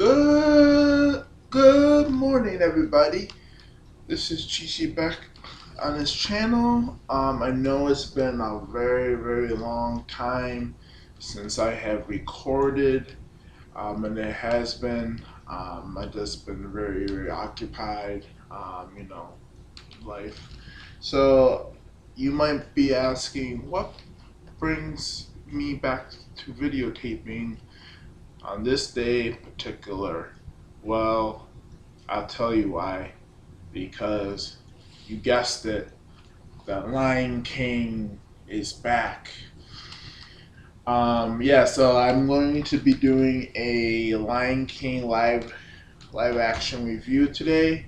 Good morning, everybody. This is Chichi back on this channel. I know it's been a very long time since I have recorded, and it has been. I just been very occupied. Life. So you might be asking, what brings me back to videotaping on this day in particular? Well, I'll tell you why. Because you guessed it, the Lion King is back. Yeah, so I'm going to be doing a Lion King live action review today,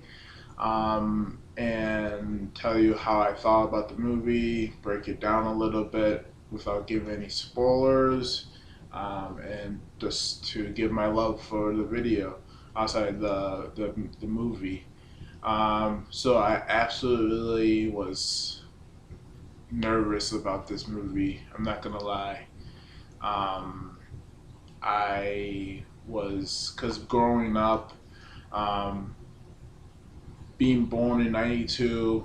and tell you how I thought about the movie, break it down a little bit without giving any spoilers, and just to give my love for the video outside the movie. So I absolutely was nervous about this movie. I'm not gonna lie. Um, I was, because growing up, um, being born in '92,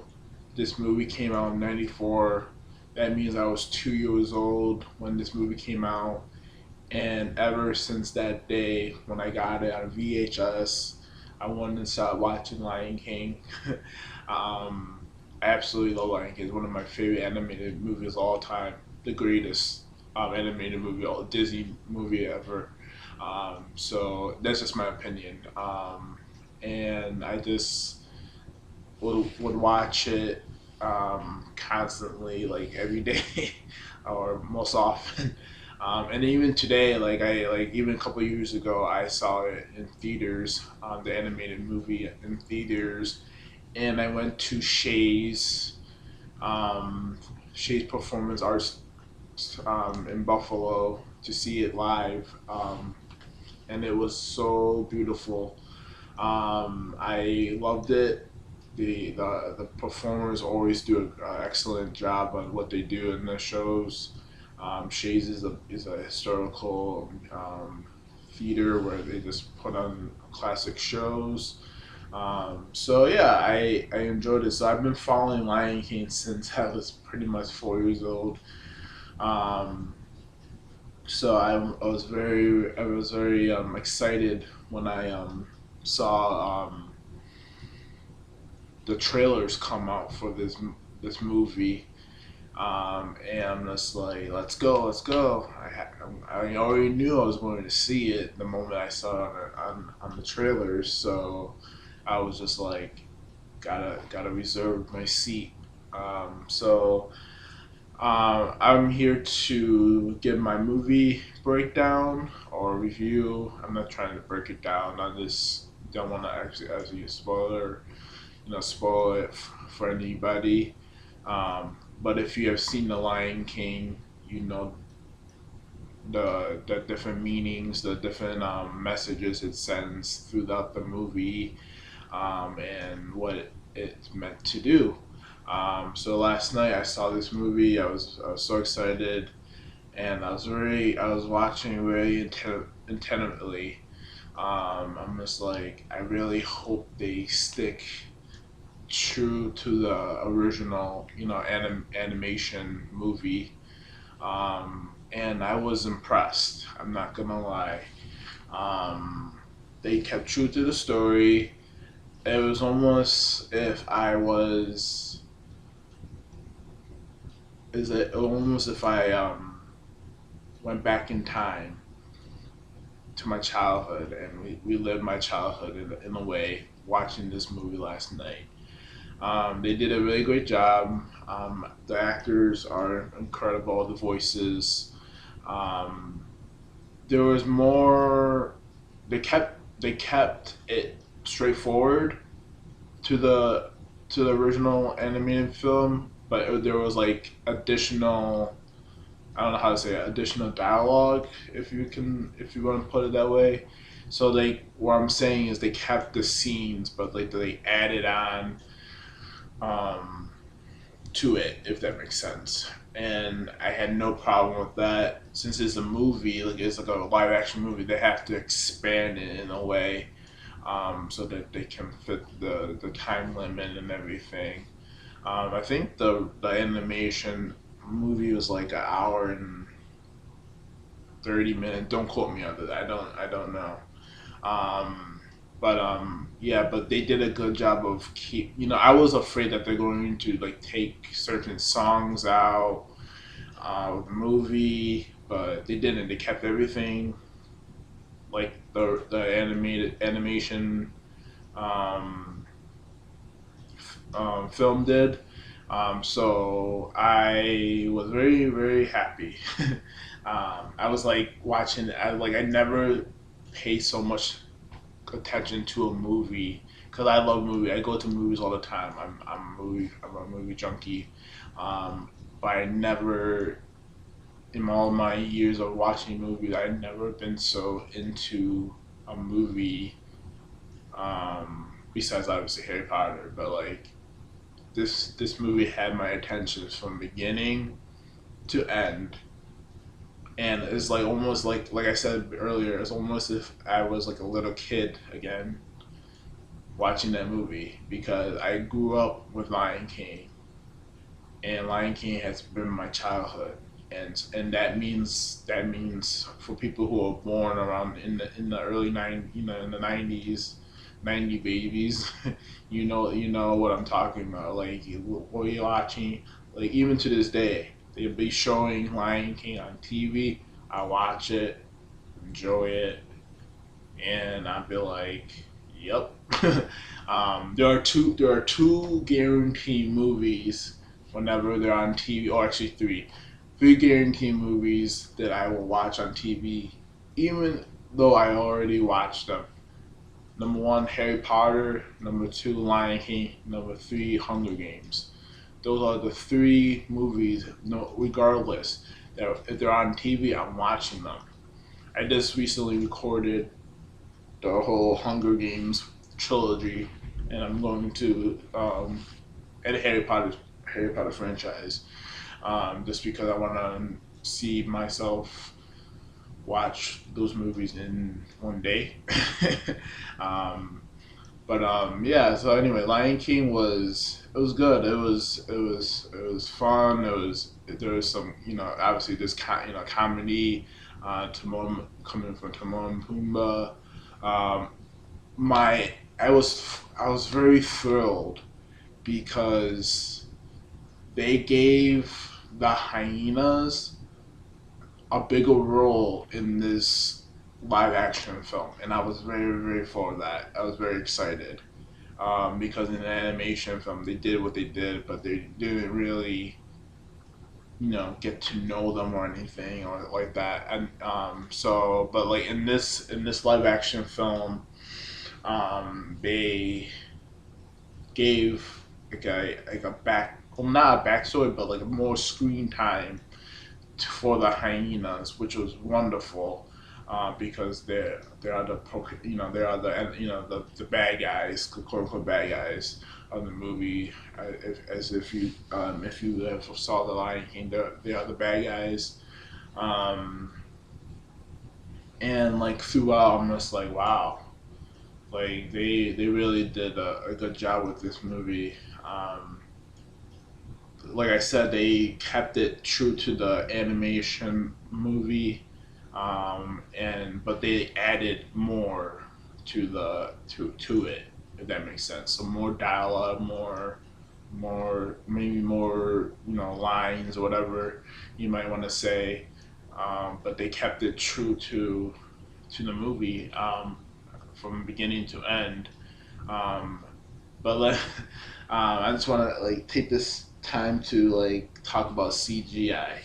this movie came out in '94. That means I was 2 years old when this movie came out, and ever since that day when I got it on VHS, I wanted to start watching Lion King. I absolutely love Lion King. It's one of my favorite animated movies of all time. The greatest animated movie, or Disney movie ever. So that's just my opinion. And I just would watch it constantly, like every day, or most often. And even today, even a couple of years ago, I saw it in theaters, the animated movie in theaters, and I went to Shay's Performance Arts in Buffalo to see it live, and it was so beautiful. I loved it. The performers always do an excellent job on what they do in the shows. Shays is a historical theater where they just put on classic shows. So yeah, I enjoyed it. So I've been following Lion King since I was pretty much 4 years old. Um, so I was very excited when I saw the trailers come out for this movie. And I'm just like, let's go, let's go. I already knew I was going to see it the moment I saw it on the trailers, so I was just like, gotta reserve my seat. I'm here to give my movie breakdown or review. I'm not trying to break it down. I just don't want to actually spoil it for anybody. But if you have seen The Lion King, you know the different meanings, the different messages it sends throughout the movie, and what it's meant to do. So last night I saw this movie. I was so excited, and I was watching very intently. I'm just like, I really hope they stick true to the original, animation movie. And I was impressed. I'm not gonna lie. They kept true to the story. It was almost if I was, is it almost if I went back in time to my childhood, and we lived my childhood in a way watching this movie last night. They did a really great job. The actors are incredible. The voices. Um, there was more. They kept it straightforward to the original animated film, but there was like additional. I don't know how to say it, additional dialogue, if you want to put it that way. So what I'm saying is they kept the scenes, but like they added on um, to it, if that makes sense. and I had no problem with that. Since it's a movie, like it's like a live action movie, they have to expand it in a way, so that they can fit the time limit and everything. I think the animation movie was like an hour and 30 minutes. Don't quote me on that. I don't know. Um, but yeah, but they did a good job of keep. I was afraid that they're going to like take certain songs out of the movie, but they didn't. They kept everything like the animated animation um, film did. So I was very very happy. I was like watching. I never pay so much attention to a movie because I love movie. I go to movies all the time. I'm a movie junkie. Um, but I never in all my years of watching movies, I've never been so into a movie. Besides obviously Harry Potter, but like this movie had my attention from beginning to end, and it's like almost like I said earlier, it's almost if I was like a little kid again watching that movie because I grew up with Lion King, and Lion King has been my childhood, and that means for people who are born around in the early in the 90s, 90 babies, you know what I'm talking about. Like what you're watching, like even to this day, they'll be showing Lion King on TV. I watch it, enjoy it, and I feel like, yep. There are two guaranteed movies whenever they're on TV, or actually three guaranteed movies that I will watch on TV, even though I already watched them. Number one, Harry Potter. Number two, Lion King. Number three, Hunger Games. Those are the three movies. No, regardless, that if they're on TV, I'm watching them. I just recently recorded the whole Hunger Games trilogy, and I'm going to and Harry Potter franchise, just because I want to see myself watch those movies in one day. um, but yeah. So anyway, Lion King was good. It was fun. There was some obviously this comedy. Timon coming from Timon and Pumbaa. Um, my I was very thrilled because they gave the hyenas a bigger role in this live action film, and I was very very for that. I was very excited because in the animation film they did what they did, but they didn't really get to know them or anything or like that. And but like in this live action film, they gave like a back, well, not a backstory, but like more screen time for the hyenas, which was wonderful. Because they are they are the bad guys, quote unquote bad guys of the movie. If you ever saw the Lion King, they are the bad guys. Um, and like throughout, I'm just like, wow, like they really did a good job with this movie. Like I said, they kept it true to the animation movie, and but they added more to it, if that makes sense. So more dialogue, more maybe more lines or whatever you might want to say, but they kept it true to the movie, from beginning to end. Um, but I just want to like take this time to like talk about CGI.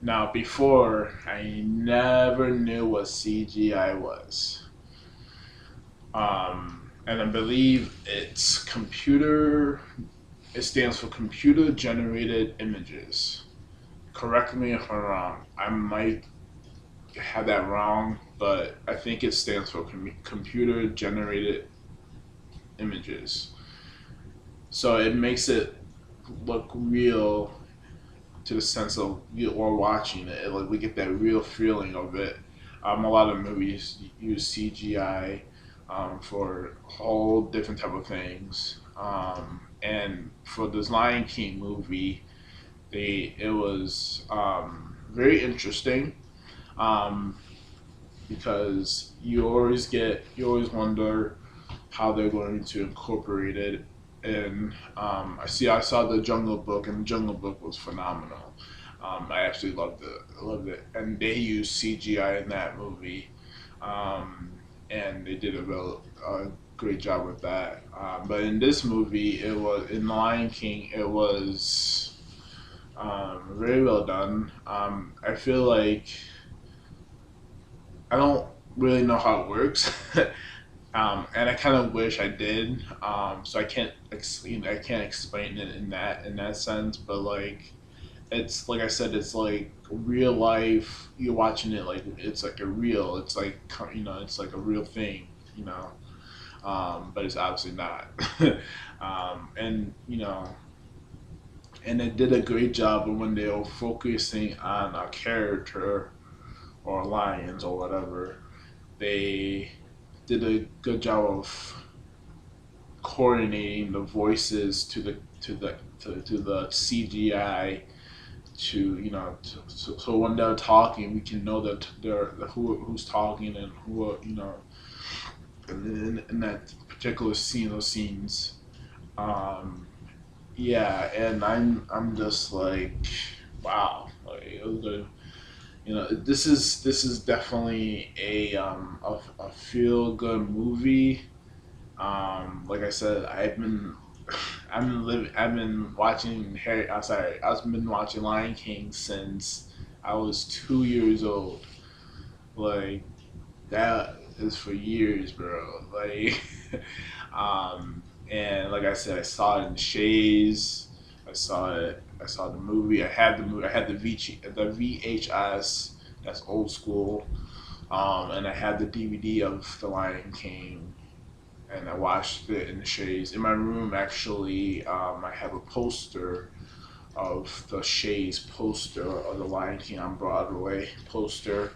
Now, before I never knew what CGI was, and I believe it's computer. It stands for computer generated images. Correct me if I'm wrong. I might have that wrong, but I think it stands for computer generated images. So it makes it look real to the sense of you or watching it. Like we get that real feeling of it. A lot of movies use CGI for whole different type of things. And for this Lion King movie, it was very interesting um, because you always wonder how they're going to incorporate it. And I saw the Jungle Book, and the Jungle Book was phenomenal. I actually loved it. And they used CGI in that movie, um, and they did a great job with that. But in this movie, it was in Lion King. It was very well done. I feel like I don't really know how it works. And I kind of wish I did. So I can't explain it in that sense. But like, it's like I said, it's like real life. You're watching it like it's like a real. It's like it's like a real thing. You know, but it's obviously not. And and they did a great job of when they were focusing on a character or lions or whatever. They did a good job of coordinating the voices to the CGI to so when they're talking we can know that who's talking and who in that particular scene or scenes. Um, yeah, and I'm just like wow, like it was a, this is definitely a feel good movie. Like I said, I've been watching Harry. I'm sorry, I've been watching Lion King since I was 2 years old. Like that is for years, bro. Like, and like I said, I saw it in Shays. I saw it. I saw the movie. I had the movie. I had the VHS. That's old school. And I had the DVD of The Lion King, and I watched it in the Shays. In my room, actually, I have a poster of the Shays poster of The Lion King on Broadway poster.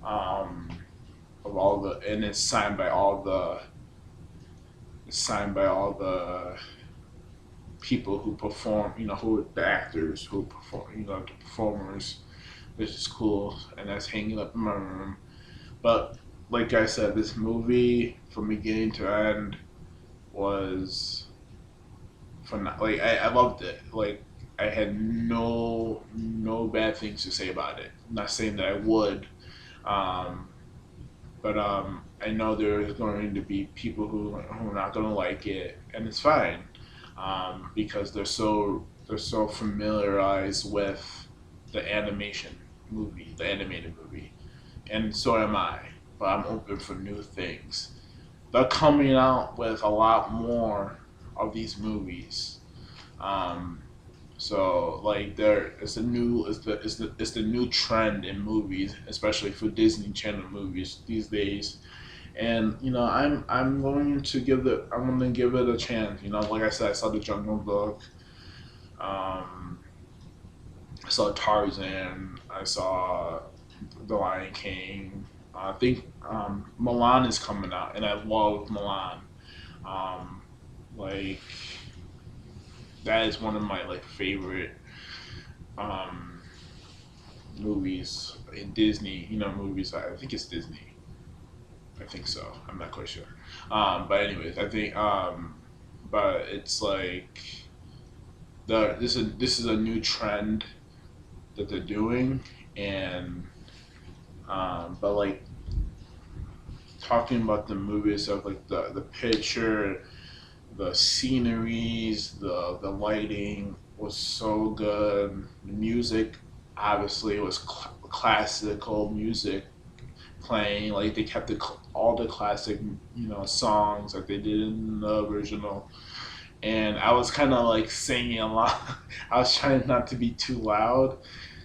Um, of all the, and it's signed by all the people who perform, who the actors who perform, the performers, which is cool, and that's hanging up in my room. But like I said, this movie from beginning to end was like I loved it. Like I had no bad things to say about it. I'm not saying that I would, um, but I know there's going to be people who are not going to like it, and it's fine because they're so familiarized with the the animated movie, and so am I. But I'm open for new things. They're coming out with a lot more of these movies. Um, so like it's the new trend in movies, especially for Disney Channel movies these days. And I'm going to give it a chance. Like I said, I saw the Jungle Book. Um, I saw Tarzan. I saw the Lion King. I think Milan is coming out, and I love Milan. Um, like that is one of my like favorite um, movies in Disney. Movies. I think it's Disney. I think so. I'm not quite sure. But anyways, I think. But it's like this is a new trend that they're doing, and but like talking about the movies of like the picture, the sceneries, the lighting was so good. The music obviously was classical music playing. Like they kept all the classic songs like they did in the original. And I was kind of like singing a lot. I was trying not to be too loud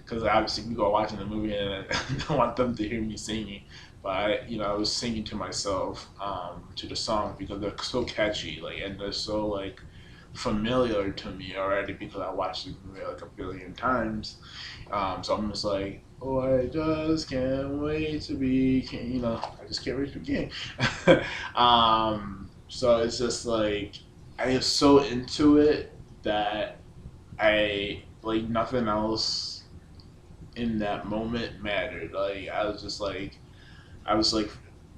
because obviously we go watching the movie and I don't want them to hear me singing. But I was singing to myself to the songs because they're so catchy, like, and they're so like familiar to me already because I watched this movie like a billion times. So I'm just like, oh, I just can't wait to be king. I just can't wait to be king. So it's just like I am so into it that I like nothing else in that moment mattered. Like I was like,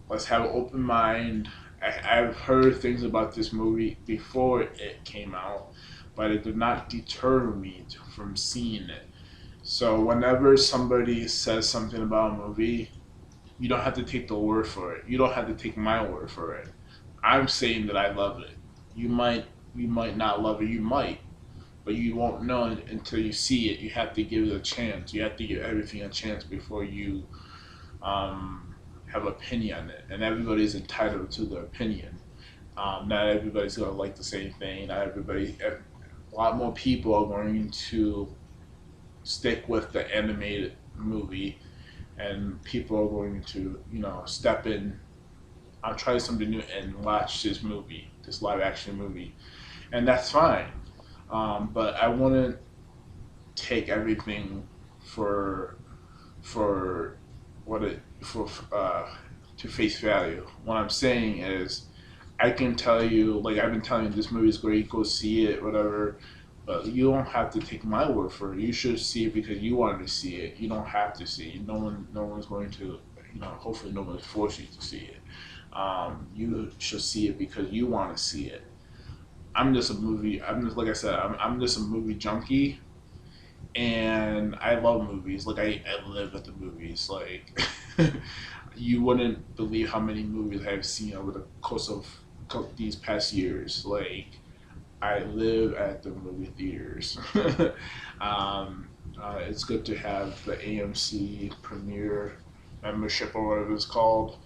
let's have an open mind. I've heard things about this movie before it came out, but it did not deter me from seeing it. So whenever somebody says something about a movie, you don't have to take the word for it. You don't have to take my word for it. I'm saying that I love it. You might you might not love it. You might, but you won't know until you see it. You have to give it a chance. You have to give everything a chance before you have an opinion on it. And everybody's entitled to their opinion. Not everybody's gonna like the same thing. Not everybody. A lot more people are going to stick with the animated movie, and people are going to step in. I'll try something new and watch this movie, this live action movie, and that's fine. But I wouldn't take everything for for what it for to face value. What I'm saying is, I can tell you, like I've been telling you, this movie is great. Go see it, whatever. But you don't have to take my word for it. You should see it because you wanted to see it. You don't have to see it. No one's going to, hopefully, no one's forced you to see it. You should see it because you want to see it. I'm just a movie. I'm just like I said. I'm just a movie junkie, and I love movies. Like I live at the movies. Like you wouldn't believe how many movies I've seen over the course of these past years. Like I live at the movie theaters. It's good to have the AMC Premiere membership or whatever it's called.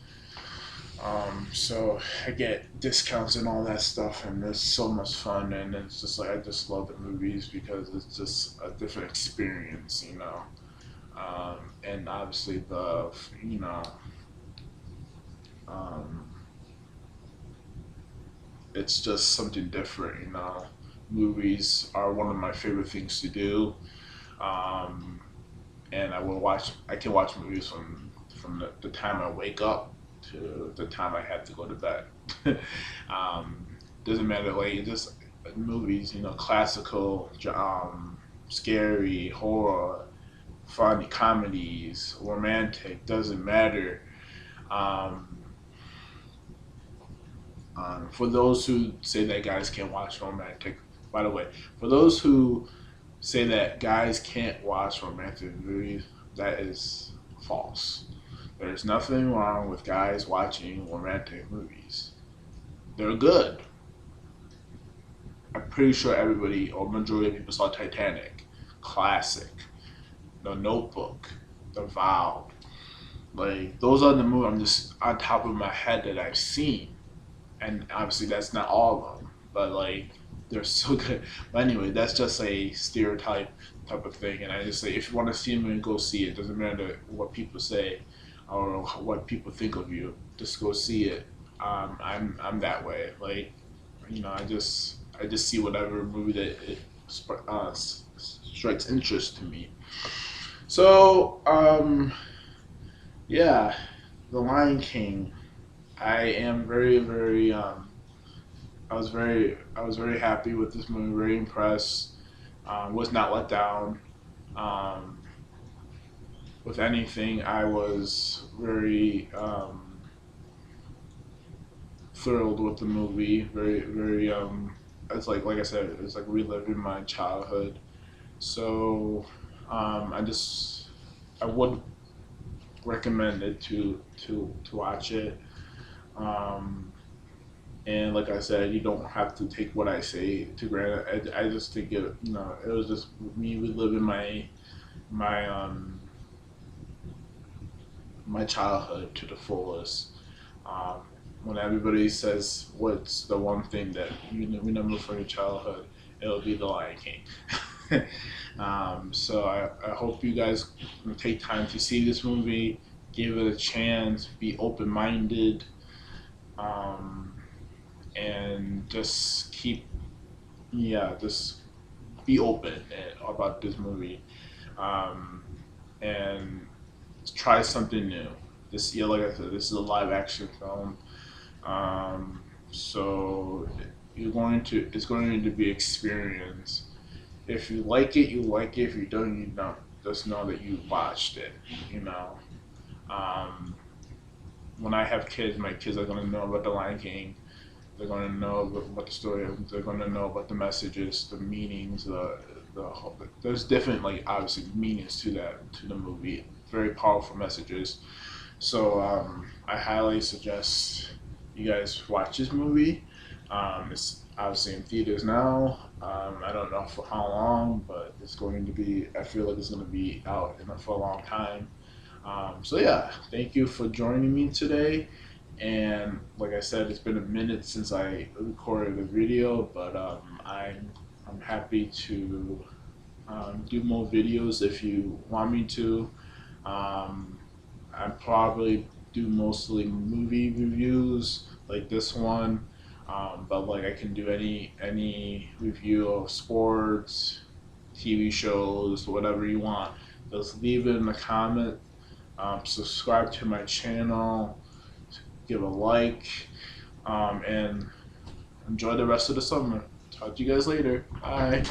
So I get discounts and all that stuff, and it's so much fun. And it's just like I just love the movies because it's just a different experience. And obviously um, it's just something different. Movies are one of my favorite things to do, um, and I can watch movies from the time I wake up to the time I have to go to bed. um, doesn't matter, like it just movies, classical, scary, horror, funny comedies, romantic, doesn't matter. Um, for those who say that guys can't watch romantic, by the way, for those who say that guys can't watch romantic movies, that is false. There's nothing wrong with guys watching romantic movies. They're good. I'm pretty sure everybody or majority of people saw Titanic, classic, The Notebook, The Vow. Like those are the movies I'm just on top of my head that I've seen, and obviously that's not all of them, but like they're so good. But anyway, that's just a stereotype type of thing, and I just say if you want to see a movie, go see it. Doesn't matter what people say or what people think of you. Just go see it. I'm that way. Like I just see whatever movie that strikes interest to me. So yeah, The Lion King. I am very I was very happy with this movie. Very impressed. Was not let down. Um, with anything, I was very thrilled with the movie. Very. It's like I said, it's like reliving my childhood. So I would recommend it to watch it. Um, and like I said, you don't have to take what I say to granted. I just think it was just me reliving my my childhood to the fullest. Um, when everybody says what's the one thing that you remember from your childhood, it'll be The Lion King. So I hope you guys take time to see this movie, give it a chance, be open minded, um, and just keep yeah, just be open about this movie, um, and try something new. This, yeah, like I said, this is a live action film. Um, so it's going to be experience. If you like it, you like it. If you don't, you don't. Just know that you watched it. You know. Um, when I have kids, my kids are gonna know about the Lion King. They're gonna know what the story is. They're gonna know about the messages, the meanings, the whole, there's different, like, obviously meanings to that, to the movie. Very powerful messages. So I highly suggest you guys watch this movie. It's obviously in theaters now. I don't know for how long, but it's going to be. I feel like it's going to be out for a long time. So yeah, thank you for joining me today. And like I said, it's been a minute since I recorded a video, but I'm happy to do more videos if you want me to. Um, I probably do mostly movie reviews like this one, but like I can do any review of sports, TV shows, whatever you want. Just leave it in the comment. Subscribe to my channel, give a like, and enjoy the rest of the summer. Talk to you guys later. Bye.